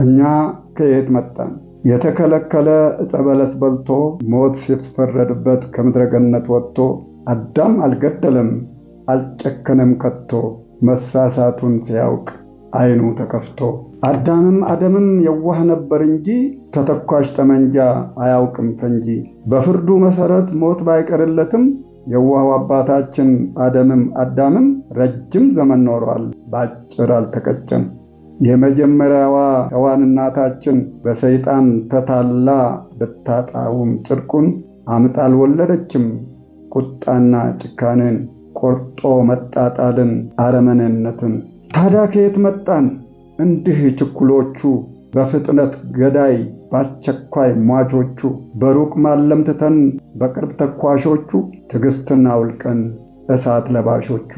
እኛ ከየት መጣን? የተከለከለ ዕፀ በለስ በልቶ ሞት ሲፈረድበት ከምድረ ገነት ወጥቶ አዳም አልገደለም አልጨከነም ከቶ መሳሳቱን ሲያውቅ ዓይኑ ተከፍቶ። አደምም የዋህ ነበር እንጂ ተተኳሽ ጠመንጃ አያውቅም ፈንጂ። በፍርዱ መሠረት ሞት ባይቀርለትም የዋሁ አባታችን አዳምም ረጅም ዘመን ኖሯል፣ ባጭር አልተቀጨም። የመጀመሪያዋ ሔዋን እናታችን በሰይጣን ተታላ ብታጣውም ጽድቁን አምጣ አልወለደችም። ቁጣና ጭካኔን፣ ቆርጦ መጣጣልን፣ አረመኔነትን። ታዲያ ከየት መጣን እንዲህ ችኩሎቹ? በፍጥነት ገዳይ በአስቸኳይ ሟቾቹ። በሩቅ ማለም ትተን በቅርብ ተኳሾቹ። ትዕግሥትን አውልቀን እሳት ለባሾቹ።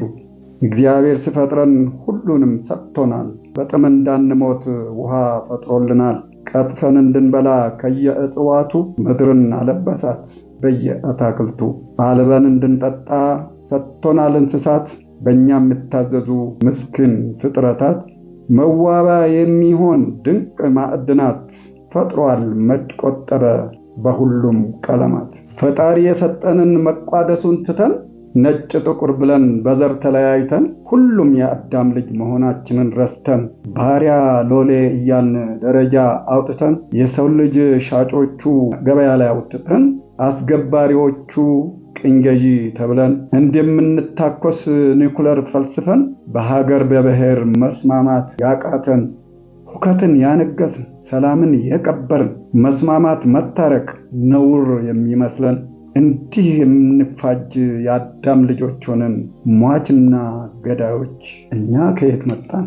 እግዚአብሔር ሲፈጥረን ሁሉንም ሰጥቶናል። በጥም እንዳንሞት ውሃ ፈጥሮልናል። ቀጥፈን እንድንበላ ከየእጽዋቱ ምድርን አለበሳት በየአታክልቱ። አልበን እንድንጠጣ ሰጥቶናል እንስሳት። በእኛ የሚታዘዙ ምስኪን ፍጥረታት። መዋቢያ የሚሆን ድንቅ ማዕድናት ፈጥሯል መች ቆጠረ በሁሉም ቀለማት። ፈጣሪ የሰጠንን መቋደሱን ትተን ነጭ ጥቁር ብለን በዘር ተለያይተን ሁሉም የአዳም ልጅ መሆናችንን ረስተን ባሪያ ሎሌ እያልን ደረጃ አውጥተን የሰው ልጅ ሻጮቹ ገበያ ላይ አውጥተን አስገባሪዎቹ ቅኝ ገዢ ተብለን እንደምንታኮስ ኒኩለር ፈልስፈን በሀገር በብሔር መስማማት ያቃተን ሁከትን ያነገስን ሰላምን የቀበርን መስማማት መታረቅ ነውር የሚመስለን እንዲህ የምንፋጅ የአዳም ልጆች ሆነን ሟችና ገዳዮች እኛ ከየት መጣን?